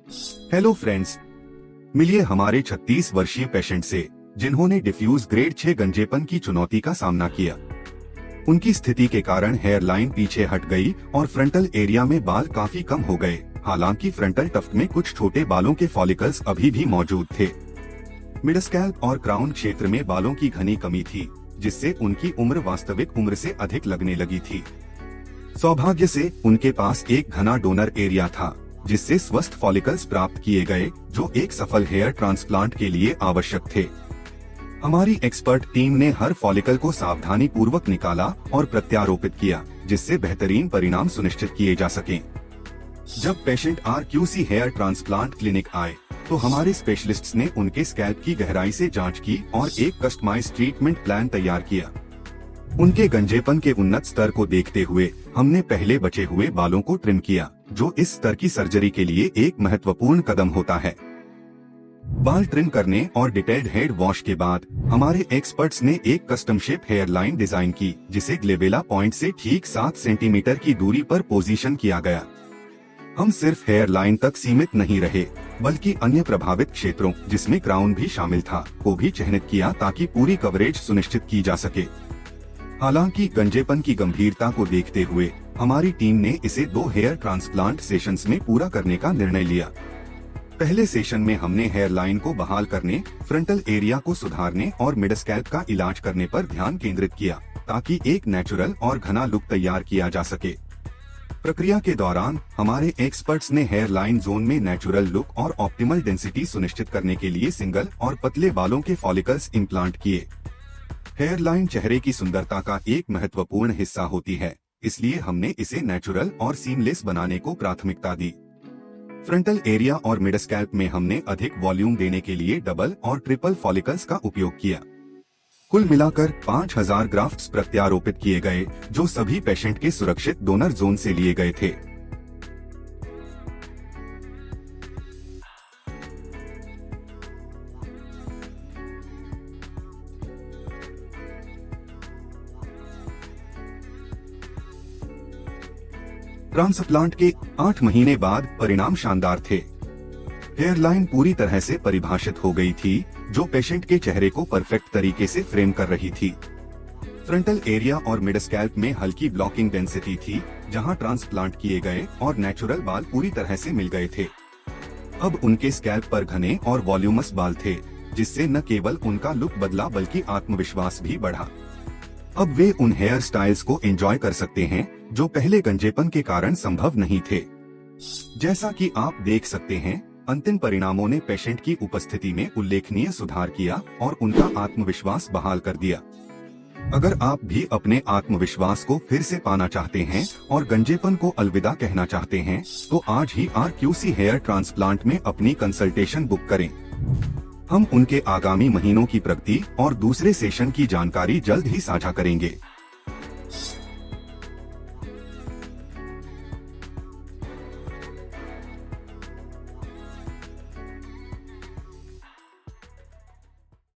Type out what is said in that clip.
Hello friends, मिलिए हमारे 36 वर्षीय पेशेंट से जिन्होंने डिफ्यूज ग्रेड 6 गंजेपन की चुनौती का सामना किया। उनकी स्थिति के कारण हेयर लाइन पीछे हट गई और फ्रंटल एरिया में बाल काफी कम हो गए। हालांकि फ्रंटल टफ्ट में कुछ छोटे बालों के फॉलिकल्स अभी भी मौजूद थे। मिडस्कैल्प और क्राउन क्षेत्र में बालों की घनी कमी थी, जिससे उनकी उम्र वास्तविक उम्र से अधिक लगने लगी थी। सौभाग्य से उनके पास एक घना डोनर एरिया था, जिससे स्वस्थ फॉलिकल्स प्राप्त किए गए, जो एक सफल हेयर ट्रांसप्लांट के लिए आवश्यक थे। हमारी एक्सपर्ट टीम ने हर फॉलिकल को सावधानी पूर्वक निकाला और प्रत्यारोपित किया, जिससे बेहतरीन परिणाम सुनिश्चित किए जा सकें। जब patient RQC hair transplant clinic आए, तो हमारे स्पेशलिस्ट्स ने उनके स्कैल्प की गहराई से जांच की और एक कस्टमाइज्ड ट्रीटमेंट प्लान तैयार किया। उनके गंजेपन के उन्नत स्तर को देखते हुए हमने पहले बचे हुए बालों को ट्रिम किया, जो इस स्तर की सर्जरी के लिए एक महत्वपूर्ण कदम होता है। बाल ट्रिम करने और डिटेल्ड हेड वॉश के बाद हमारे एक्सपर्ट्स ने एक custom shape hair line design की, जिसे ग्लेबेला पॉइंट से ठीक 7 सेंटीमीटर की दूरी पर पोजीशन किया गया। हम सिर्फ हेयर लाइन तक सीमित नहीं रहे, बल्कि अन्य प्रभावित क्षेत्रों, जिसमें क्राउन भी शामिल था, को भी चिह्नित किया ताकि पूरी कवरेज सुनिश्चित की जा सके। हालांकि गंजेपन की गंभीरता को देखते हुए हमारी टीम ने इसे 2 हेयर ट्रांसप्लांट सेशंस में पूरा करने का निर्णय लिया। पहले सेशन में हमने हेयर लाइन को बहाल करने, फ्रंटल एरिया को सुधारने और मिडस्कैल्प का इलाज करने पर ध्यान केंद्रित किया, ताकि एक नेचुरल और घना लुक तैयार किया जा सके। प्रक्रिया के दौरान हमारे एक्सपर्ट्स ने हेयर लाइन जोन में नेचुरल लुक और ऑप्टिमल डेंसिटी सुनिश्चित करने के लिए सिंगल और पतले बालों के फॉलिकल्स इम्प्लांट किए। हेयर लाइन चेहरे की सुंदरता का एक महत्वपूर्ण हिस्सा होती है, इसलिए हमने इसे नेचुरल और सीमलेस बनाने को प्राथमिकता दी। फ्रंटल एरिया और मिडस्कैल्प में हमने अधिक वॉल्यूम देने के लिए डबल और ट्रिपल फॉलिकल्स का उपयोग किया। कुल मिलाकर 5000 ग्राफ्ट्स प्रत्यारोपित किए गए, जो सभी पेशेंट के सुरक्षित डोनर जोन से लिए गए थे। ट्रांसप्लांट के 8 महीने बाद परिणाम शानदार थे। हेयर लाइन पूरी तरह से परिभाषित हो गई थी, जो पेशेंट के चेहरे को परफेक्ट तरीके से फ्रेम कर रही थी। फ्रंटल एरिया और मिडस्कैल्प में हल्की ब्लॉकिंग डेंसिटी थी, जहां ट्रांसप्लांट किए गए और नेचुरल बाल पूरी तरह से मिल गए थे। अब उनके स्कैल्प पर घने और वॉल्यूमस बाल थे, जिससे न केवल उनका लुक बदला बल्कि आत्मविश्वास भी बढ़ा। अब वे उन हेयर स्टाइल्स को एंजॉय कर सकते हैं, जो पहले गंजेपन के कारण संभव नहीं थे। जैसा कि आप देख सकते हैं, अंतिम परिणामों ने पेशेंट की उपस्थिति में उल्लेखनीय सुधार किया और उनका आत्मविश्वास बहाल कर दिया। अगर आप भी अपने आत्मविश्वास को फिर से पाना चाहते हैं और गंजेपन को अलविदा कहना चाहते हैं, तो आज ही RQC हेयर ट्रांसप्लांट में अपनी कंसल्टेशन बुक करें। हम उनके आगामी महीनों की प्रगति और दूसरे सेशन की जानकारी जल्द ही साझा करेंगे।